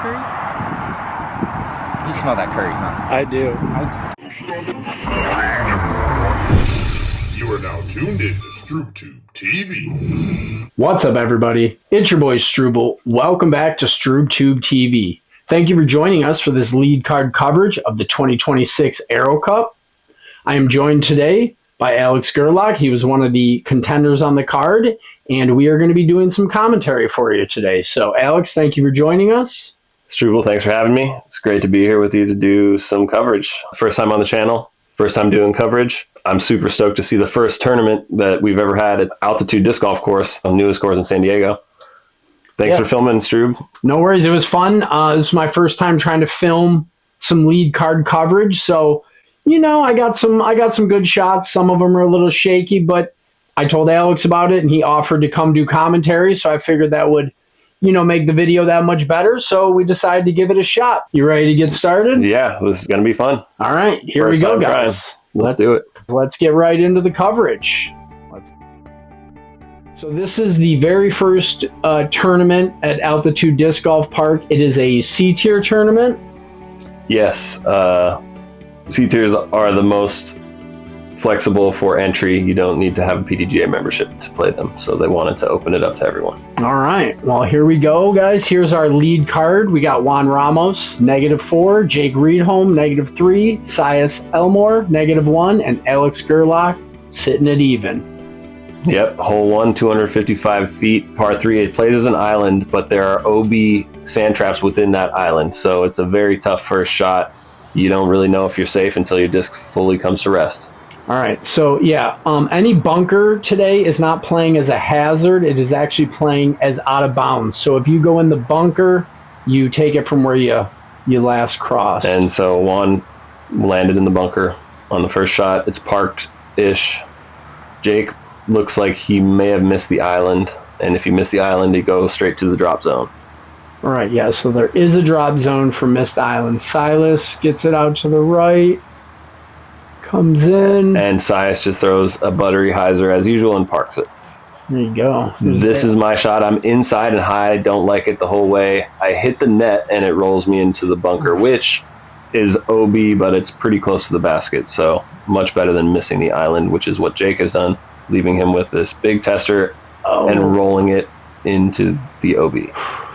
curry? You smell that curry, huh? I do. You are now tuned in to StroobTube TV. What's up, everybody? It's your boy Struble. Welcome back to StroobTube TV. Thank you for joining us for this lead card coverage of the 2026 Aero Cup. I am joined today by Alex Gerlock. He was one of the contenders on the card, and we are going to be doing some commentary for you today. So, Alex, thank you for joining us. Struble, thanks for having me. It's great to be here with you to do some coverage. First time on the channel, first time doing coverage. I'm super stoked to see the first tournament that we've ever had at Altitude Disc Golf Course, the newest course in San Diego. Thanks for filming, Stroob. No worries. It was fun. This is my first time trying to film some lead card coverage. So, you know, I got some good shots. Some of them are a little shaky, but I told Alex about it and he offered to come do commentary. So I figured that would, you know, make the video that much better. So we decided to give it a shot. You ready to get started? Yeah, this is going to be fun. All right, here we go, guys. Let's do it. Let's get right into the coverage. So this is the very first tournament at Altitude Disc Golf Park. It is a C-tier tournament. Yes, C-tiers are the most flexible for entry. You don't need to have a PDGA membership to play them, so they wanted to open it up to everyone. All right, well, here we go, guys. Here's our lead card. We got Juan Ramos, -4, Jake Reedholm, -3, Sias Elmore, -1, and Alex Gerlock sitting at even. Yep, hole 1, 255 feet, par 3. It plays as an island, but there are OB sand traps within that island, so it's a very tough first shot. You don't really know if you're safe until your disc fully comes to rest. All right, so yeah, any bunker today is not playing as a hazard. It is actually playing as out of bounds. So if you go in the bunker, you take it from where you last crossed. And so Juan landed in the bunker on the first shot. It's parked-ish. Jake looks like he may have missed the island, and if you miss the island, you go straight to the drop zone. All right, yeah, so there is a drop zone for missed island. Silas gets it out to the right, comes in. And Sias just throws a buttery hyzer as usual and parks it. There you go. This is my shot. I'm inside and high, don't like it the whole way. I hit the net, and it rolls me into the bunker, which is OB, but it's pretty close to the basket, so much better than missing the island, which is what Jake has done, leaving him with this big tester and rolling it into the OB.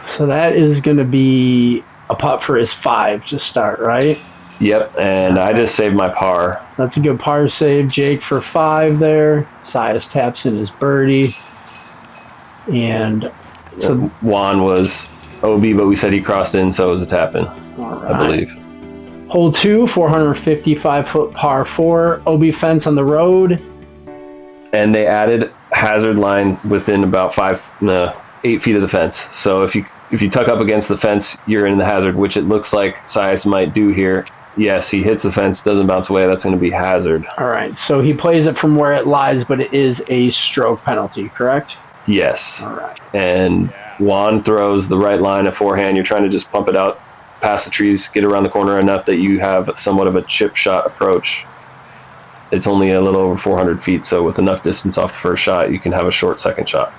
So that is going to be a putt for his 5 to start, right? Yep, and I just saved my par. That's a good par save. Jake for 5 there. Sias taps in his birdie. And so Juan was OB, but we said he crossed in, so it was a tap in, I believe. Hole 2, 455-foot par 4. OB fence on the road. And they added hazard line within about 8 feet of the fence. So if you tuck up against the fence, you're in the hazard, which it looks like Sias might do here. Yes, he hits the fence, doesn't bounce away. That's going to be hazard. All right, so he plays it from where it lies, but it is a stroke penalty, correct? Yes. All right. And Juan throws the right line at forehand. You're trying to just pump it out past the trees, get around the corner enough that you have somewhat of a chip shot approach. It's only a little over 400 feet, so with enough distance off the first shot, you can have a short second shot.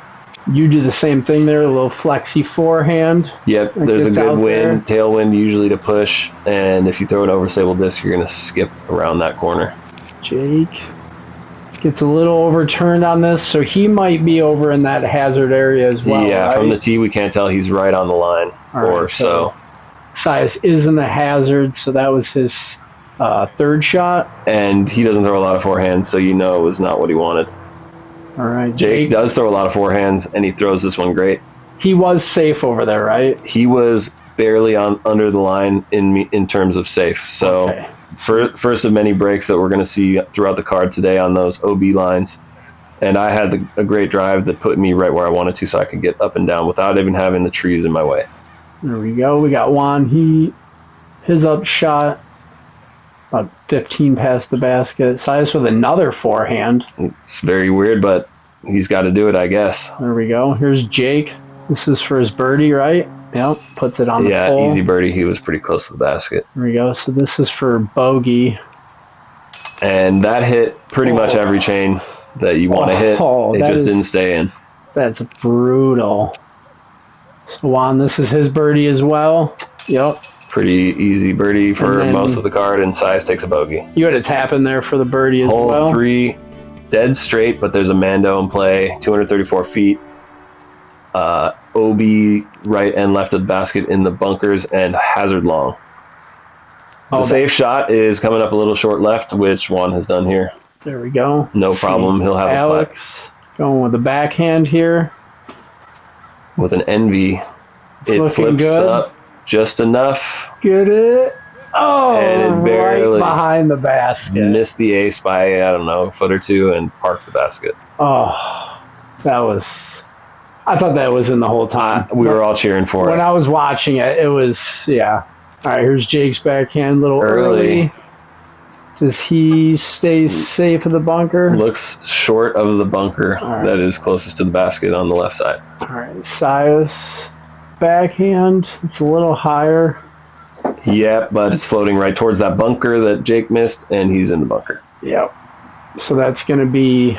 You do the same thing there, a little flexy forehand. Yep, there's a good wind, tailwind usually to push, and if you throw it over Sable Disc, you're going to skip around that corner. Jake gets a little overturned on this, so he might be over in that hazard area as well. Yeah, right? From the tee, we can't tell. He's right on the line, so. Sias is in the hazard, so that was his 3rd shot. And he doesn't throw a lot of forehands, so you know it was not what he wanted. All right, Jake does throw a lot of forehands, and he throws this one great. He was safe over there, right? He was barely under the line in terms of safe. So first of many breaks that we're going to see throughout the card today on those OB lines. And I had a great drive that put me right where I wanted to, so I could get up and down without even having the trees in my way. There we go. We got Juan. His up shot about 15 past the basket. Sias with another forehand. It's very weird, but he's got to do it, I guess. There we go. Here's Jake. This is for his birdie, right? Yep. Puts it on the pole. Yeah, easy birdie. He was pretty close to the basket. There we go. So this is for bogey. And that hit pretty much every chain that you want to hit. It just didn't stay in. That's brutal. So Juan, this is his birdie as well. Yep. Pretty easy birdie for And then most of the card, and Size takes a bogey. You had a tap in there for the birdie as Hole well. 3, dead straight, but there's a Mando in play, 234 feet. OB right and left of the basket in the bunkers, and hazard long. The safe shot is coming up a little short left, which Juan has done here. There we go. No problem. He'll have Alex going with the backhand here. with an envy. It looking flips good. up just enough. Get it? Oh, And it barely right behind the basket. Missed the ace by, I don't know, a foot or two and parked the basket. Oh, that was... I thought that was in the whole time. We were all cheering for When it. I was watching it, it was, yeah. All right, here's Jake's backhand, little early. Does he stay safe at the bunker? Looks short of the bunker right. that is closest to the basket on the left side. All right, Sias backhand. It's a little higher. Yeah, but it's floating right towards that bunker that Jake missed, and he's in the bunker. Yep. So that's going to be...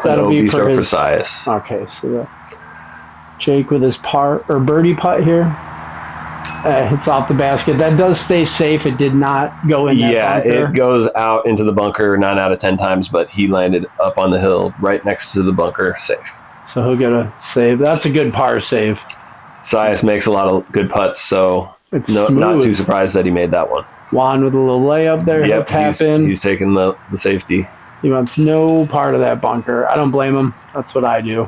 That'll be for stroke his... for Sias. Okay, so Jake with his birdie putt here. Hits off the basket. That does stay safe. It did not go in that bunker. It goes out into the bunker 9 out of 10 times, but he landed up on the hill right next to the bunker, safe. So he'll get a save. That's a good par save. Sias makes a lot of good putts, so It's not smooth. too surprised that he made that one. Juan with a little layup there. He'll tap in. He's taking the safety. He wants no part of that bunker. I don't blame him. That's what I do.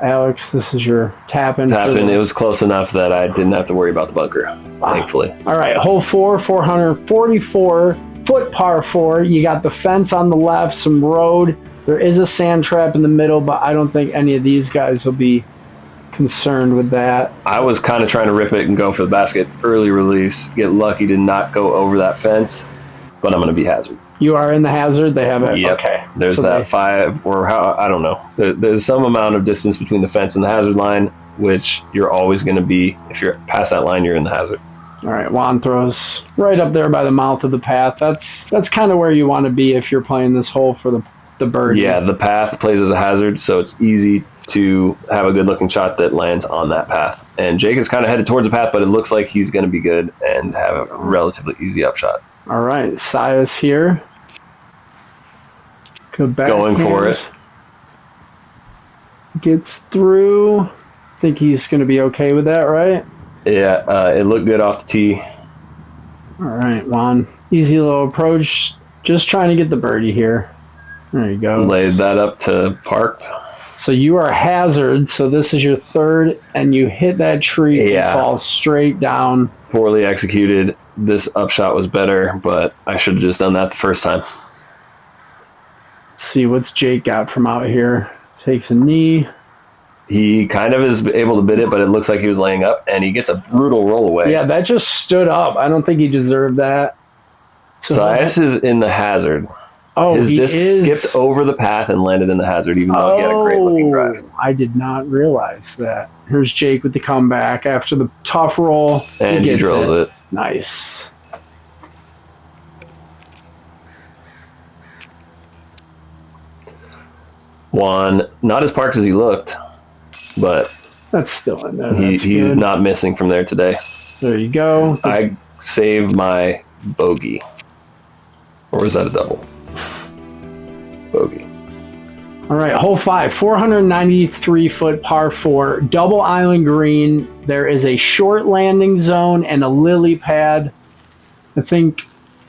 Alex, this is your tap-in. It was close enough that I didn't have to worry about the bunker, thankfully. All right, hole 4, 444-foot par 4. You got the fence on the left, some road. There is a sand trap in the middle, but I don't think any of these guys will be concerned with that. I was kind of trying to rip it and go for the basket. Early release. Get lucky to not go over that fence, but I'm going to be hazard. You are in the hazard. They have it. Yep. Okay. There's So that 5 or how, I don't know. There's some amount of distance between the fence and the hazard line, which you're always going to be. If you're past that line, you're in the hazard. All right. Juan throws right up there by the mouth of the path. That's kind of where you want to be if you're playing this hole for the birdie. Yeah, the path plays as a hazard, so it's easy to have a good-looking shot that lands on that path. And Jake is kind of headed towards the path, but it looks like he's going to be good and have a relatively easy upshot. All right. Sias here. Good backhand. Going for it. Gets through. I think he's going to be okay with that, right? Yeah, it looked good off the tee. All right, Juan. Easy little approach. Just trying to get the birdie here. There you go. Laid that up to parked. So you are hazard. So this is your third, and you hit that tree. Yeah. It falls straight down. Poorly executed. This upshot was better, but I should have just done that the first time. Let's see what's Jake got from out here. Takes a knee. He kind of is able to bid it, but it looks like he was laying up, and he gets a brutal roll away. Yeah, that just stood up. I don't think he deserved that. So Sias is in the hazard. Oh, His he disc is. skipped over the path and landed in the hazard, even though he had a great looking drive. I did not realize that. Here's Jake with the comeback after the tough roll. And he drills it. Nice. Juan, not as parked as he looked, but That's still in there. he's good. not missing from there today. There you go. I saved my bogey. Or was that a double? Bogey. All right, hole 5, 493-foot par 4, double island green. There is a short landing zone and a lily pad. I think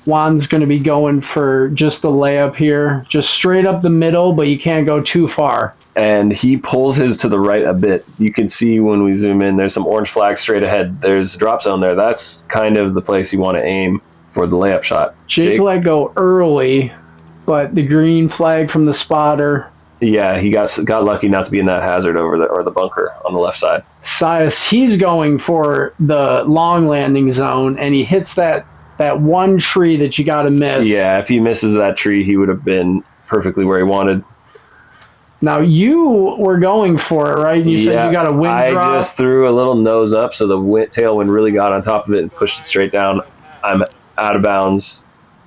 Juan's going to be going for just the layup here, just straight up the middle, but you can't go too far. And he pulls his to the right a bit. You can see when we zoom in, there's some orange flags straight ahead. There's a drop zone there. That's kind of the place you want to aim for the layup shot. Jake let go early, but the green flag from the spotter. Yeah, he got lucky not to be in that hazard over there, or the bunker on the left side. Sias, he's going for the long landing zone, and he hits that one tree that you got to miss. Yeah, if he misses that tree, he would have been perfectly where he wanted. Now, you were going for it, right? You said you got a wind drop. I just threw a little nose up, so the tailwind really got on top of it and pushed it straight down. I'm out of bounds,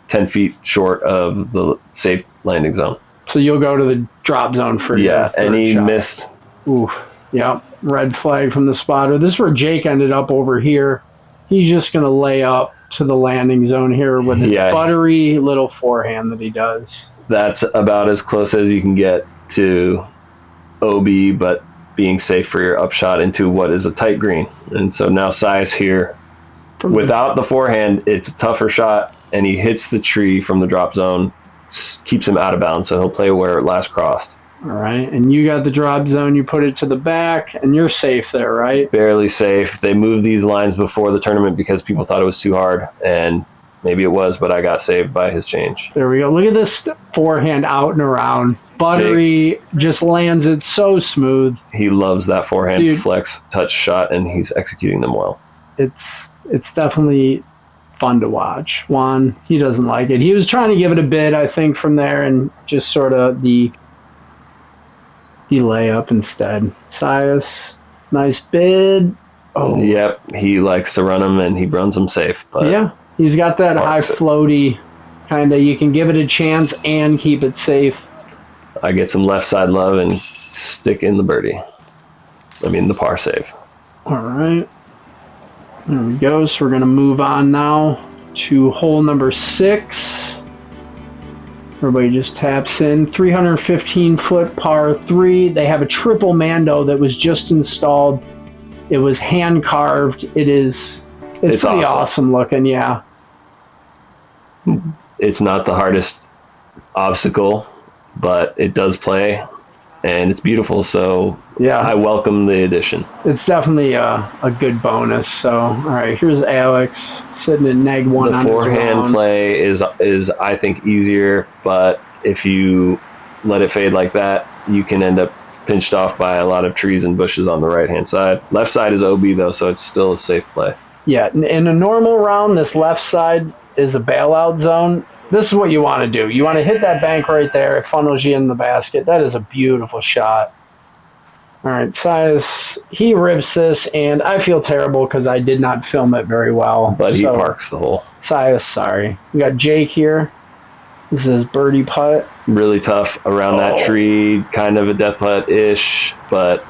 10 feet short of the safe landing zone. So you'll go to the drop zone for your third and he shot. missed. Ooh, yep. Red flag from the spotter. This is where Jake ended up over here. He's just going to lay up to the landing zone here with his buttery little forehand that he does. That's about as close as you can get to OB, but being safe for your upshot into what is a tight green. And so now Sias here, without the forehand, it's a tougher shot, and he hits the tree from the drop zone, keeps him out of bounds, so he'll play where it last crossed. All right, and you got the drop zone, you put it to the back, and you're safe there, right? Barely safe. They moved these lines before the tournament because people thought it was too hard, and maybe it was, but I got saved by his change. There we go. Look at this forehand out and around. Buttery Jake just lands it so smooth. He loves that forehand flex touch shot, and he's executing them well. It's definitely fun to watch. Juan, he doesn't like it. He was trying to give it a bit, I think, from there, and just sort of the layup instead. Sias, nice bid. Oh, yep, he likes to run them, and he runs them safe. But yeah, he's got that high floaty kind of. You can give it a chance and keep it safe. I get some left side love and stick in the birdie. I mean the par save. All right. There we go. So we're going to move on now to hole number 6. Everybody just taps in. 315-foot par 3. They have a triple Mando that was just installed. It was hand carved. It's pretty awesome looking, yeah. It's not the hardest obstacle, but it does play, and it's beautiful, so yeah, I welcome the addition. It's definitely a good bonus. So, all right, here's Alex sitting at neg 1 the on forehand play is I think easier, but if you let it fade like that, you can end up pinched off by a lot of trees and bushes on the right hand side. Left side is OB though, so it's still a safe play. Yeah, in a normal round, this left side is a bailout zone. This is what you want to do. You want to hit that bank right there. It funnels you in the basket. That is a beautiful shot. All right, Sias, he rips this, and I feel terrible because I did not film it very well. But he parks the hole. Sias, sorry. We got Jake here. This is birdie putt. Really tough around that tree. Kind of a death putt-ish, but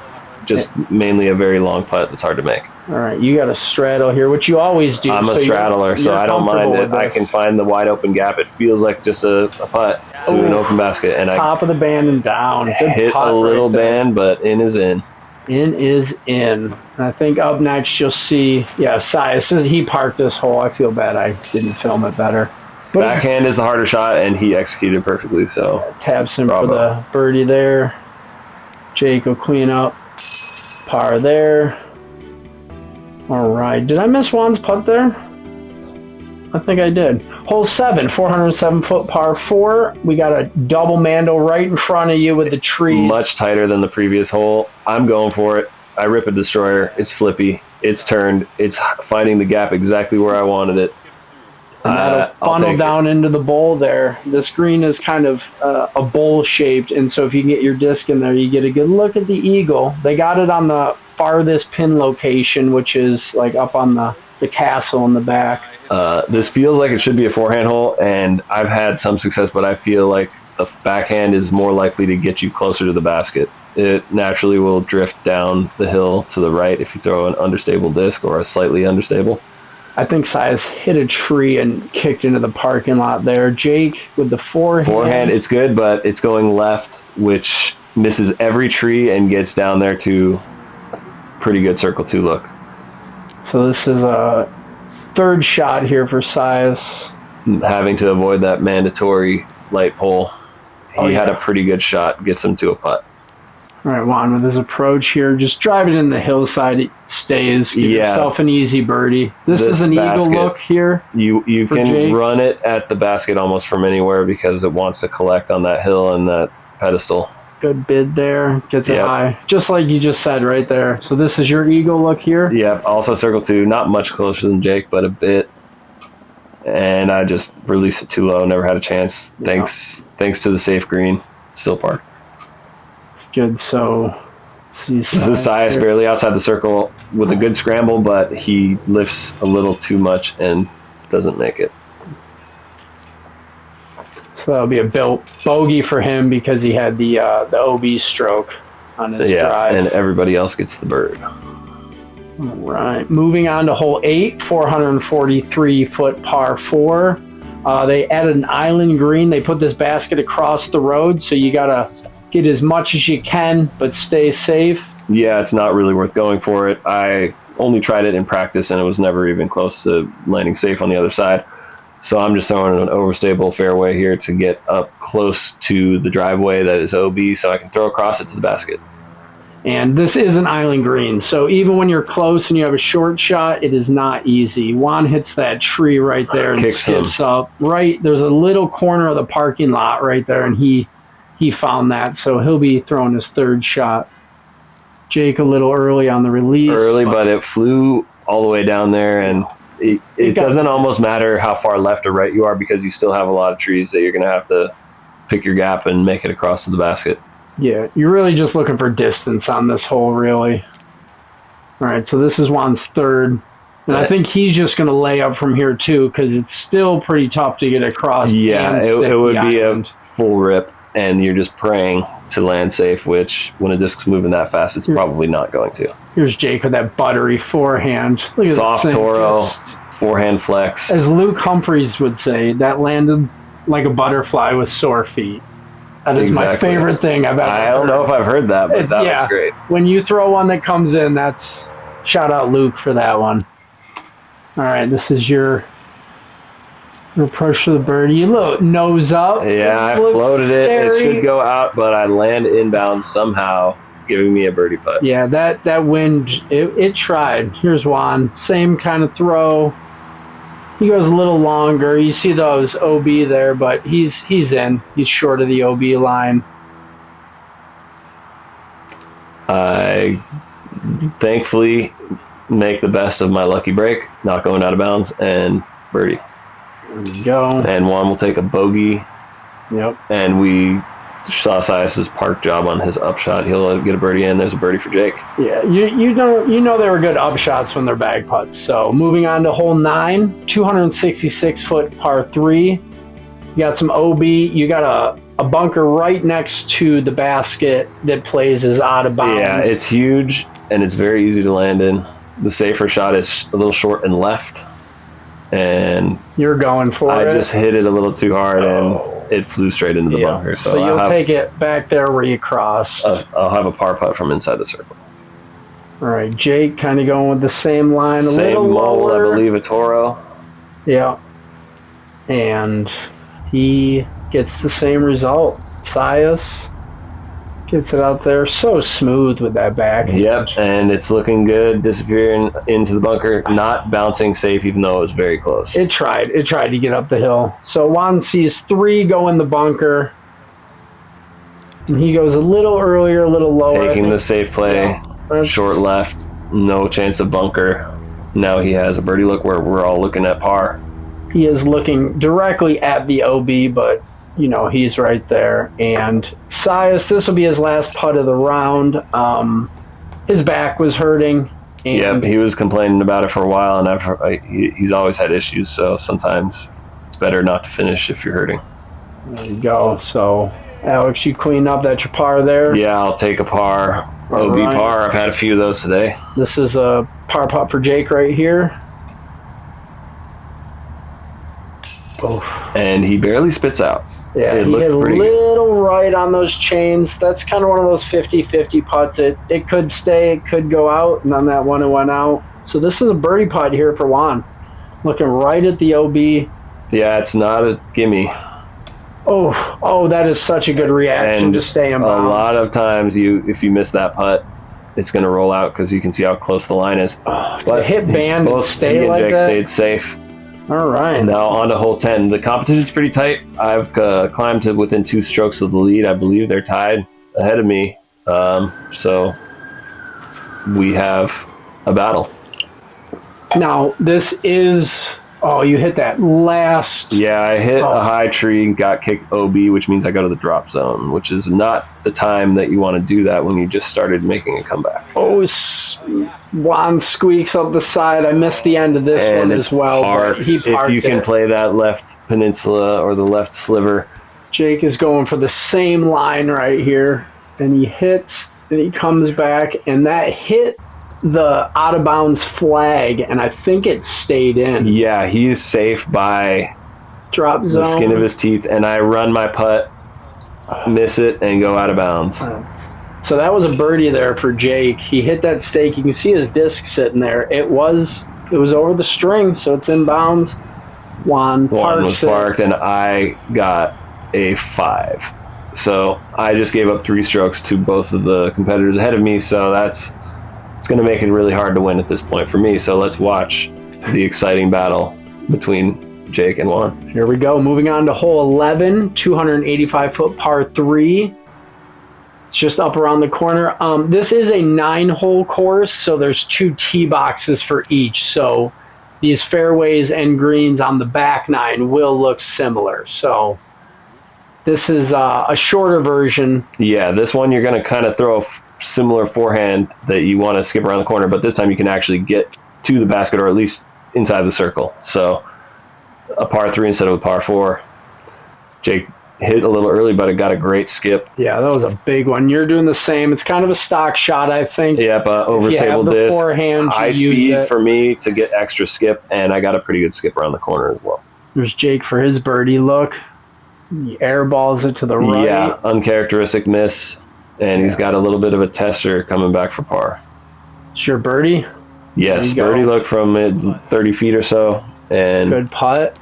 just mainly a very long putt that's hard to make. All right, you got a straddle here, which you always do. I'm a straddler, so I don't mind it. I can find the wide open gap. It feels like just a putt to an open basket. And top of the band and down. Good hit a little band, but in is in. In is in. And I think up next you'll see, Sias, he parked this hole. I feel bad I didn't film it better. But backhand is the harder shot, and he executed perfectly, so taps him for the birdie there. Jake will clean up. Par there. All right. Did I miss Juan's putt there? I think I did. Hole 7, 407-foot par 4. We got a double Mando right in front of you with the trees. Much tighter than the previous hole. I'm going for it. I rip a destroyer. It's flippy. It's turned. It's finding the gap exactly where I wanted it. And that'll funnel down into the bowl there. This green is kind of a bowl shaped, and so if you can get your disc in there, you get a good look at the eagle. They got it on the farthest pin location, which is like up on the castle in the back. This feels like it should be a forehand hole, and I've had some success, but I feel like the backhand is more likely to get you closer to the basket. It naturally will drift down the hill to the right if you throw an understable disc or a slightly understable. I think Sias hit a tree and kicked into the parking lot there. Jake with the forehand. Forehand, it's good, but it's going left, which misses every tree and gets down there to pretty good circle 2 look. So this is a third shot here for Sias. Having to avoid that mandatory light pole. He had a pretty good shot, gets him to a putt. All right, Juan, with his approach here, just drive it in the hillside. It stays. Give yourself an easy birdie. This is an eagle look here. You can Jake. Run it at the basket almost from anywhere because it wants to collect on that hill and that pedestal. Good bid there. Gets it high. Just like you just said right there. So this is your eagle look here? Yep. Also circle 2. Not much closer than Jake, but a bit. And I just released it too low. Never had a chance. Thanks to the safe green. Still parked. It's good. So this is Sias barely outside the circle with a good scramble, but he lifts a little too much and doesn't make it. So that'll be a bogey for him because he had the OB stroke on his drive. And everybody else gets the bird. All right, moving on to hole 8, 443-foot par 4. They added an island green. They put this basket across the road, so you got to get as much as you can, but stay safe. Yeah, it's not really worth going for it. I only tried it in practice, and it was never even close to landing safe on the other side. So I'm just throwing an overstable fairway here to get up close to the driveway that is OB so I can throw across it to the basket. And this is an island green, so even when you're close and you have a short shot, it is not easy. Juan hits that tree right there and skips up. Right, there's a little corner of the parking lot right there, and he found that, so he'll be throwing his third shot. Jake a little early on the release. But it flew all the way down there, and it doesn't almost matter how far left or right you are because you still have a lot of trees that you're going to have to pick your gap and make it across to the basket. Yeah, you're really just looking for distance on this hole, really. All right, so this is Juan's third. And I think he's just going to lay up from here, too, because it's still pretty tough to get across. Yeah, it would be a full rip, and you're just praying to land safe, which when a disc's moving that fast, it's probably not going to. Here's Jake with that buttery forehand. Look at soft Toro, forehand flex. As Luke Humphreys would say, that landed like a butterfly with sore feet. That is my favorite thing I've ever heard. I don't know if I've heard that, but that was great. When you throw one that comes in, that's shout out Luke for that one. All right, this is your approach to the birdie. You look nose up. Yeah, I floated it. It should go out, but I land inbound somehow, giving me a birdie putt. Yeah, that wind, it tried. Here's Juan. Same kind of throw. He goes a little longer. You see those OB there, but he's in. He's short of the OB line. I thankfully make the best of my lucky break, not going out of bounds, and birdie. There we go. And Juan will take a bogey. Yep. And we saw Sias's park job on his upshot. He'll get a birdie in. There's a birdie for Jake. Yeah, you know they were good upshots when they're bag putts. So moving on to hole 9, 266-foot par 3. You got some OB. You got a bunker right next to the basket that plays as out of bounds. Yeah, it's huge and it's very easy to land in. The safer shot is a little short and left. And you're going for it. I just hit it a little too hard and it flew straight into the bunker. So you'll take it back there where you crossed. I'll have a par putt from inside the circle. All right, Jake kind of going with the same line, a little lower. I believe a Toro. Yeah. And he gets the same result. Sias gets it out there so smooth with that back. Yep, and it's looking good, disappearing into the bunker, not bouncing safe even though it was very close. It tried to get up the hill. So Juan sees 3 go in the bunker. And he goes a little earlier, a little lower. Taking the safe play, short left, no chance of bunker. Now he has a birdie look where we're all looking at par. He is looking directly at the OB, but you know, he's right there. And Sias, this will be his last putt of the round. His back was hurting. And yep, he was complaining about it for a while, and he's always had issues, so sometimes it's better not to finish if you're hurting. There you go. So, Alex, you clean up. That's your par there. Yeah, I'll take a par. OB par. I've had a few of those today. This is a par putt for Jake right here. Oof. And he barely spits out. Yeah, he hit a little right on those chains. That's kind of one of those 50-50 putts. It could stay, it could go out, and on that one it went out. So this is a birdie putt here for Juan. Looking right at the OB. Yeah, it's not a gimme. Oh, that is such a good reaction to stay in bounds. A lot of times, if you miss that putt, it's going to roll out because you can see how close the line is. But hit band and stay like that. Jake stayed safe. All right. Now on to hole 10. The competition's pretty tight. I've climbed to within 2 strokes of the lead. I believe they're tied ahead of me. So we have a battle. Now, this is... Oh, you hit that last... Yeah, I hit a high tree and got kicked OB, which means I go to the drop zone, which is not the time that you want to do that when you just started making a comeback. Oh, Juan squeaks up the side. I missed the end of this one as well. But he parked if you can play that left peninsula or the left sliver. Jake is going for the same line right here, and he hits, and he comes back, and that hit the out of bounds flag, and I think it stayed in. Yeah, he's safe by Drop zone. the skin of his teeth, and I run my putt, miss it, and go out of bounds. So that was a birdie there for Jake. He hit that stake. You can see his disc sitting there. It was over the string, so it's in bounds. Juan was parked, and I got a 5. So I just gave up 3 strokes to both of the competitors ahead of me, so it's going to make it really hard to win at this point for me. So let's watch the exciting battle between Jake and Juan. Here we go. Moving on to hole 11, 285-foot par 3. It's just up around the corner. This is a 9-hole course, so there's 2 tee boxes for each. So these fairways and greens on the back 9 will look similar. So this is a shorter version. Yeah, this one you're going to kind of throw a similar forehand that you want to skip around the corner, but this time you can actually get to the basket or at least inside the circle. So a par 3 instead of a par 4. Jake hit a little early, but it got a great skip. Yeah, that was a big one. You're doing the same. It's kind of a stock shot, I think. Yep, overstable disc. Forehand, high speed for me to get extra skip, and I got a pretty good skip around the corner as well. There's Jake for his birdie look. He airballs it to the right. Yeah, uncharacteristic miss, and he's got a little bit of a tester coming back for par. It's your birdie? Yes, birdie look from 30 feet or so, and good putt.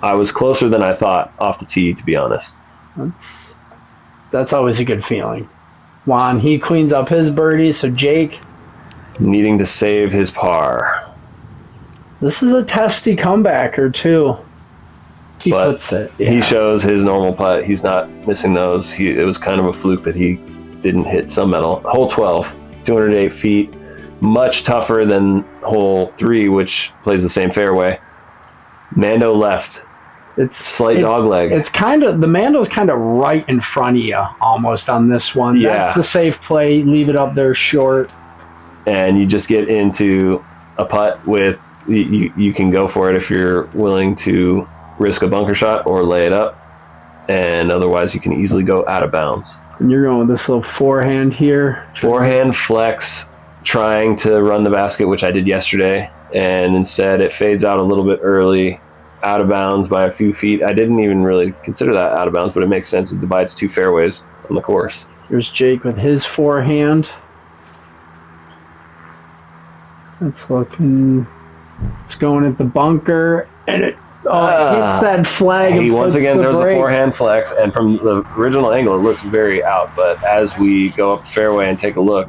I was closer than I thought off the tee, to be honest. That's always a good feeling. Juan, he cleans up his birdie, so Jake needing to save his par. This is a testy comebacker too. He puts it. Yeah. He shows his normal putt. He's not missing those. It was kind of a fluke that he didn't hit some metal. Hole 12, 208 feet, much tougher than hole 3, which plays the same fairway. Mando left. It's slight dog leg. It's kind of, the Mando's kind of right in front of you almost on this one. Yeah. That's the safe play. Leave it up there short. And you just get into a putt with, you can go for it if you're willing to risk a bunker shot or lay it up. And otherwise you can easily go out of bounds. And you're going with this little forehand here. Forehand flex, trying to run the basket, which I did yesterday. And instead it fades out a little bit early, out of bounds by a few feet. I didn't even really consider that out of bounds, but it makes sense. It divides 2 fairways on the course. Here's Jake with his forehand. It's going at the bunker, and it hits that flag. He once again throws the brakes. Forehand flex, and from the original angle, it looks very out. But as we go up the fairway and take a look,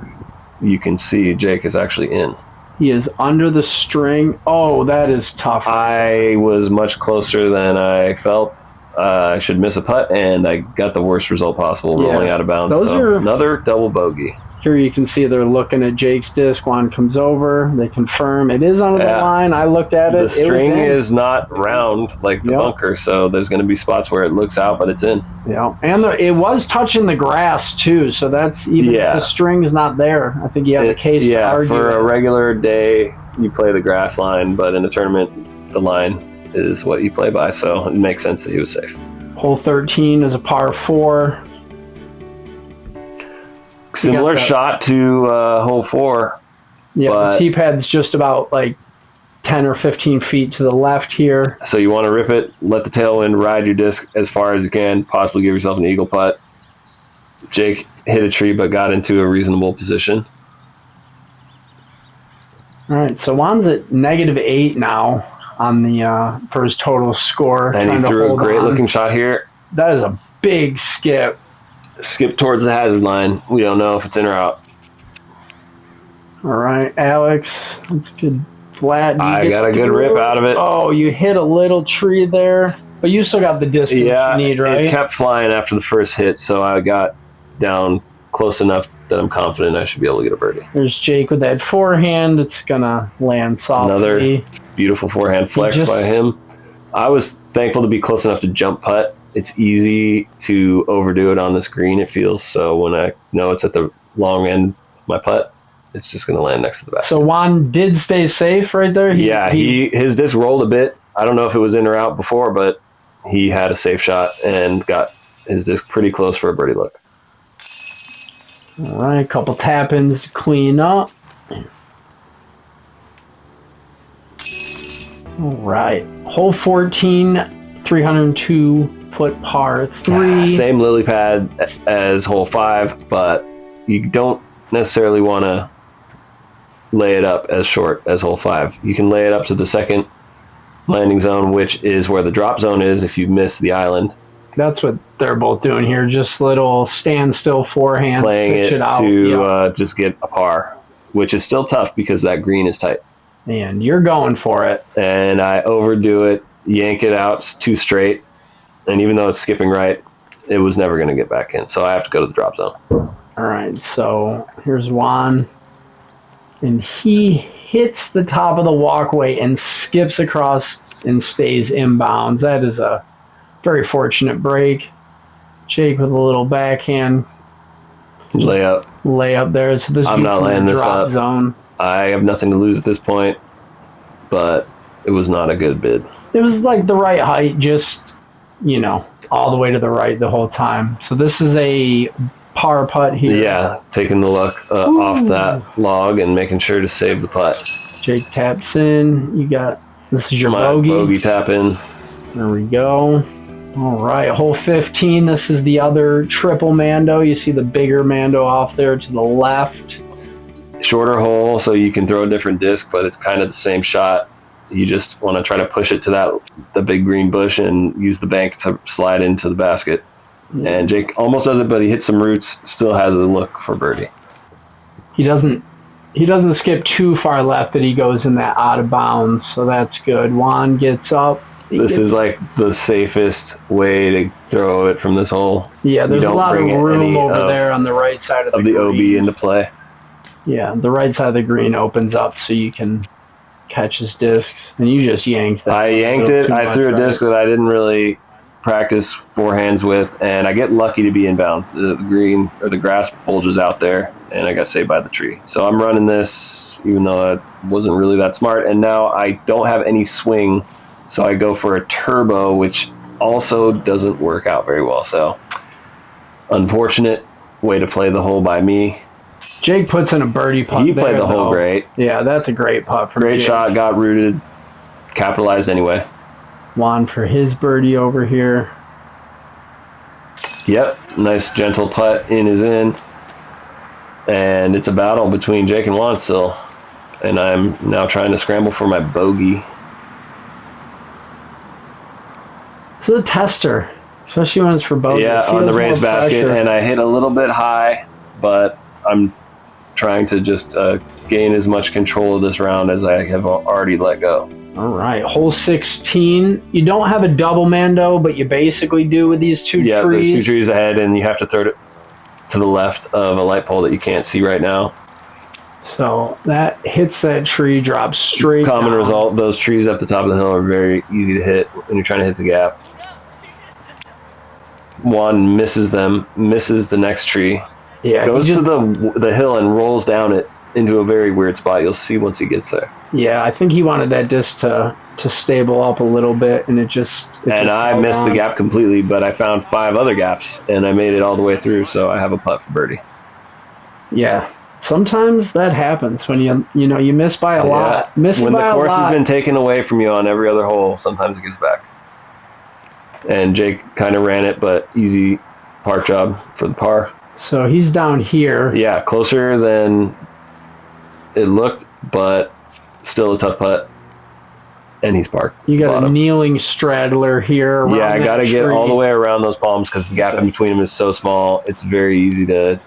you can see Jake is actually in. He is under the string. Oh, that is tough. I was much closer than I felt. I should miss a putt, and I got the worst result possible, rolling out of bounds. Another double bogey. Here you can see they're looking at Jake's disc. Juan comes over. They confirm it is under the line. I looked at it. The string is not round like the bunker, so there's going to be spots where it looks out, but it's in. Yeah, and it was touching the grass too, so that's even if the string's not there. I think you have a case to argue. For a regular day, you play the grass line, but in a tournament, the line is what you play by, so it makes sense that he was safe. Hole 13 is a par 4. Similar shot to hole 4. Yeah, the tee pad's just about like 10 or 15 feet to the left here. So you want to rip it, let the tailwind ride your disc as far as you can, possibly give yourself an eagle putt. Jake hit a tree but got into a reasonable position. All right, so Juan's at -8 now on the for his total score. And he threw a great-looking shot here. That is a big skip. Skip towards the hazard line. We don't know if it's in or out. All right, Alex. That's good. Flat. I got a good rip out of it. Oh, you hit a little tree there, but you still got the distance you need, right? It kept flying after the first hit, so I got down close enough that I'm confident I should be able to get a birdie. There's Jake with that forehand. It's gonna land softly. Another beautiful forehand flex by him. I was thankful to be close enough to jump putt. It's easy to overdo it on this green, it feels. So when I know it's at the long end of my putt, it's just going to land next to the basket. So Juan did stay safe right there? His disc rolled a bit. I don't know if it was in or out before, but he had a safe shot and got his disc pretty close for a birdie look. All right, a couple tap-ins to clean up. All right. Hole 14, 302-foot par 3. Same lily pad as hole 5, but you don't necessarily want to lay it up as short as hole 5. You can lay it up to the second landing zone, which is where the drop zone is if you miss the island. That's what they're both doing here. Just little standstill forehands, Playing pitch it out. to just get a par, which is still tough because that green is tight. And you're going for it. And I overdo it, yank it out too straight, and even though it's skipping right, it was never going to get back in. So I have to go to the drop zone. All right, so here's Juan. And he hits the top of the walkway and skips across and stays inbounds. That is a very fortunate break. Jake with a little backhand layup there. So this I'm not laying this drop up. zone. I have nothing to lose at this point, but it was not a good bid. It was like the right height, just, all the way to the right the whole time. So this is a par putt here. Yeah, taking the luck off that log and making sure to save the putt. Jake taps in. This is your My bogey tap in. There we go. All right, hole 15. This is the other triple Mando. You see the bigger Mando off there to the left. Shorter hole, so you can throw a different disc, but it's kind of the same shot. You just want to try to push it to the big green bush and use the bank to slide into the basket. And Jake almost does it, but he hits some roots, still has a look for birdie. He doesn't skip too far left that he goes in that out of bounds, so that's good. Juan gets up. This is like the safest way to throw it from this hole. Yeah, there's a lot of room over there on the right side of the green. OB into play. Yeah, the right side of the green opens up so you can catch his discs, and you just yanked that. I yanked it. I threw a disc that I didn't really practice forehands with, and I get lucky to be inbounds. The green or the grass bulges out there, and I got saved by the tree. So I'm running this, even though I wasn't really that smart, and now I don't have any swing, so I go for a turbo, which also doesn't work out very well. So unfortunate way to play the hole by me. Jake puts in a birdie putt. He played the hole great. Yeah, that's a great putt from Great Jake. shot, got rooted, capitalized anyway. Juan for his birdie over here. Yep, nice gentle putt, in is in. And it's a battle between Jake and Juan still. And I'm now trying to scramble for my bogey. This is a tester, especially when it's for bogey. Yeah, on the raised basket, and I hit a little bit high, but I'm trying to just gain as much control of this round as I have already let go. All right, hole 16. You don't have a double Mando, but you basically do with these two trees. Yeah, there's two trees ahead, and you have to throw it to the left of a light pole that you can't see right now. So that hits that tree, drops straight Common down. result, those trees up the top of the hill are very easy to hit when you're trying to hit the gap. Juan misses them, misses the next tree. Yeah, Goes to the hill and rolls down it into a very weird spot. You'll see once he gets there. Yeah, I think he wanted that disc to stable up a little bit, and I missed the gap completely, but I found 5 other gaps, and I made it all the way through, so I have a putt for birdie. Yeah, sometimes that happens when you miss by a lot. When the course has been taken away from you on every other hole, sometimes it gets back. And Jake kind of ran it, but easy park job for the par. So he's down here. Yeah, closer than it looked, but still a tough putt. And he's parked. You got a kneeling straddler here. Yeah, I got to get all the way around those palms because the gap in between them is so small. It's very easy to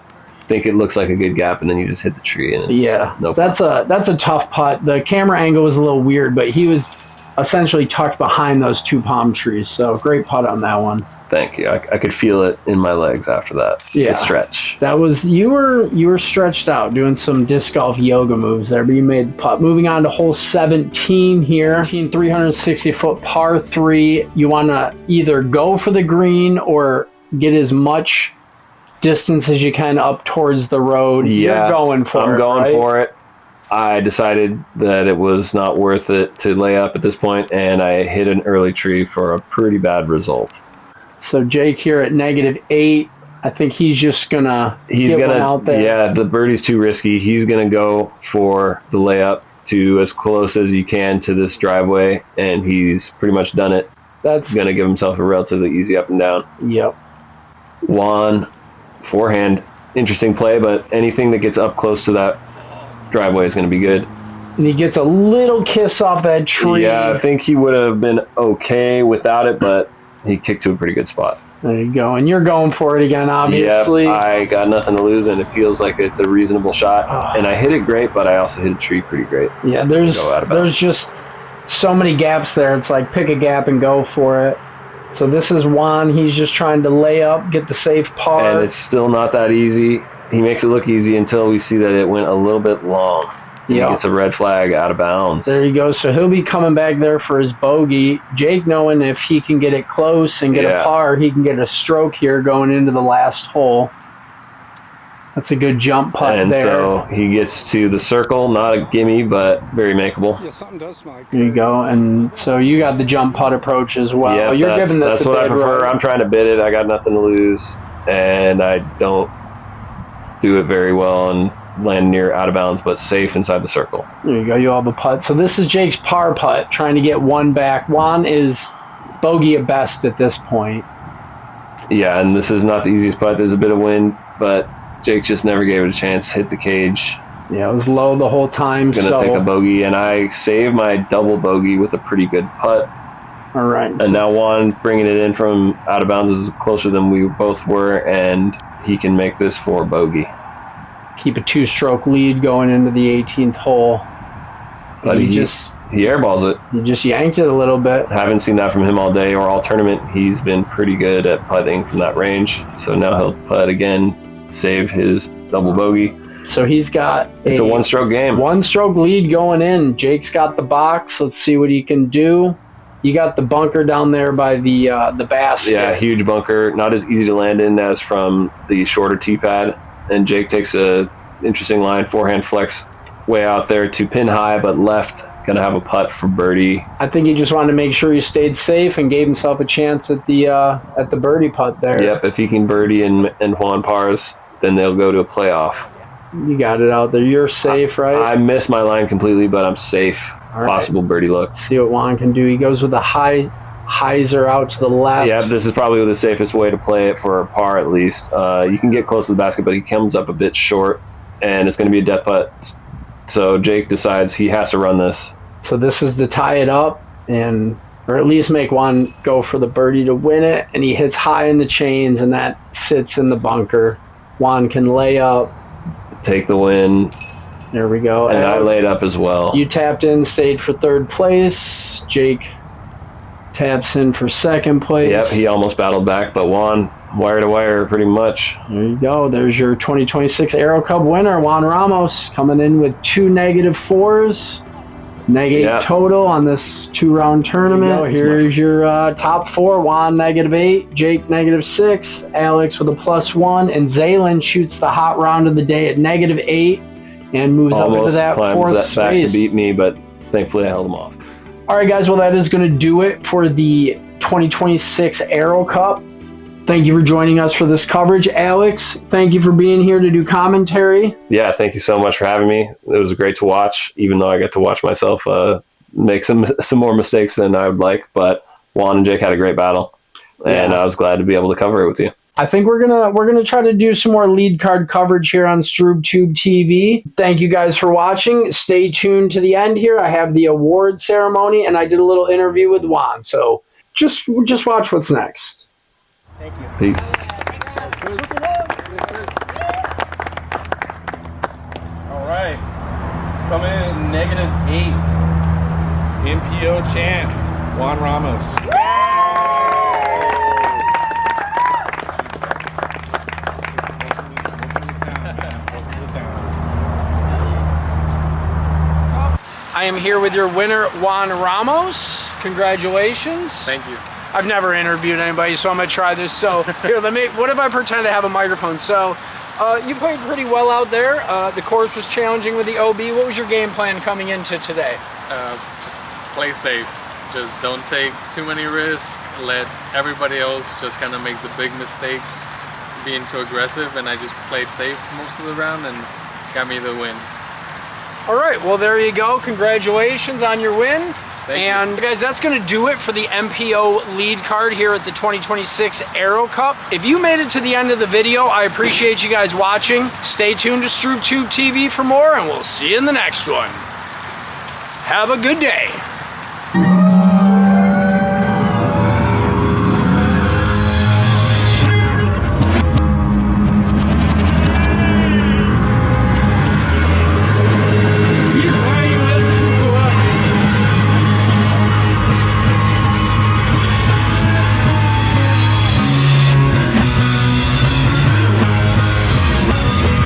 think it looks like a good gap, and then you just hit the tree. And it's no fun. That's a tough putt. The camera angle was a little weird, but he was essentially tucked behind those 2 palm trees. So great putt on that one. Thank you. I could feel it in my legs after that. Yeah, the stretch. That was you were stretched out doing some disc golf yoga moves there, but you made the putt. Moving on to hole 17 here, 360-foot par 3. You want to either go for the green or get as much distance as you can up towards the road. Yeah, You're going for it. I'm going for it. I decided that it was not worth it to lay up at this point, and I hit an early tree for a pretty bad result. So Jake here at -8. I think he's just gonna get one out there. Yeah, the birdie's too risky. He's gonna go for the layup to as close as you can to this driveway, and he's pretty much done it. That's going to give himself a relatively easy up and down. Yep. Juan, forehand, interesting play, but anything that gets up close to that driveway is going to be good. And he gets a little kiss off that tree. Yeah, I think he would have been okay without it, but he kicked to a pretty good spot. There you go. And you're going for it again, obviously. Yep, I got nothing to lose, and it feels like it's a reasonable shot. Oh. And I hit it great, but I also hit a tree pretty great. Yeah, there's just so many gaps there. It's like pick a gap and go for it. So this is Juan. He's just trying to lay up, get the safe par. And it's still not that easy. He makes it look easy until we see that it went a little bit long. He gets a red flag out of bounds. There you go. So he'll be coming back there for his bogey. Jake, knowing if he can get it close and get a par, he can get a stroke here going into the last hole. That's a good jump putt there. And so he gets to the circle. Not a gimme, but very makeable. Yeah, something does smell like. There you go. And so you got the jump putt approach as well. Yeah, You're giving this that's a what I bid, prefer. right? I'm trying to bid it. I got nothing to lose, and I don't do it very well and land near out of bounds, but safe inside the circle. There you go. You have a putt. So this is Jake's par putt, trying to get one back. Juan is bogey at best at this point. Yeah, and this is not the easiest putt. There's a bit of wind, but Jake just never gave it a chance. Hit the cage. Yeah, it was low the whole time. Gonna take a bogey, and I saved my double bogey with a pretty good putt. All right. And now Juan bringing it in from out of bounds is closer than we both were, and he can make this for bogey. Keep a two-stroke lead going into the 18th hole. But he airballs it. He just yanked it a little bit. Haven't seen that from him all day or all tournament. He's been pretty good at putting from that range. So now he'll putt again, save his double bogey. So he's got It's a one-stroke game. One-stroke lead going in. Jake's got the box. Let's see what he can do. You got the bunker down there by the basket. Yeah, huge bunker. Not as easy to land in as from the shorter tee pad. And Jake takes a interesting line, forehand flex way out there to pin high, but left. Gonna have a putt for birdie. I think he just wanted to make sure he stayed safe and gave himself a chance at the birdie putt there. Yep, if he can birdie and Juan pars, then they'll go to a playoff. You got it out there. You're safe, right? I missed my line completely, but I'm safe. All right. Possible birdie look. Let's see what Juan can do. He goes with a hyzer out to the left. Yeah, this is probably the safest way to play it for a par at least. You can get close to the basket, but he comes up a bit short, and it's going to be a death putt. So Jake decides he has to run this. So this is to tie it up, or at least make Juan go for the birdie to win it, and he hits high in the chains, and that sits in the bunker. Juan can lay up. Take the win. There we go. And I laid up as well. You tapped in, stayed for third place. Jake taps in for second place. Yep, he almost battled back, but Juan, wire to wire, pretty much. There you go. There's your 2026 Aero Cup winner, Juan Ramos, coming in with 2 -4s. -8 total on this 2-round tournament. Here's your top 4. Juan -8, Jake -6, Alex with a +1, and Zaylen shoots the hot round of the day at -8 and moves up into that climbs 4th that back space. to beat me, but thankfully I held him off. All right, guys. Well, that is going to do it for the 2026 Aero Cup. Thank you for joining us for this coverage. Alex, thank you for being here to do commentary. Yeah, thank you so much for having me. It was great to watch, even though I get to watch myself make some more mistakes than I would like. But Juan and Jake had a great battle, and I was glad to be able to cover it with you. I think we're gonna try to do some more lead card coverage here on StroobTube TV. Thank you guys for watching. Stay tuned to the end here. I have the award ceremony, and I did a little interview with Juan. So just watch what's next. Thank you. Peace. All right. Coming in -8. MPO champ, Juan Ramos. I am here with your winner, Juan Ramos. Congratulations. Thank you. I've never interviewed anybody, so I'm gonna try this. So here, what if I pretend to have a microphone? So you played pretty well out there. The course was challenging with the OB. What was your game plan coming into today? Just play safe. Just don't take too many risks. Let everybody else just kind of make the big mistakes, being too aggressive. And I just played safe most of the round and got me the win. All right, well, there you go. Congratulations on your win. Thank and you. guys, that's going to do it for the MPO lead card here at the 2026 Aero Cup. If you made it to the end of the video, I appreciate you guys watching. Stay tuned to StroopTube TV for more, and we'll see you in the next one. Have a good day.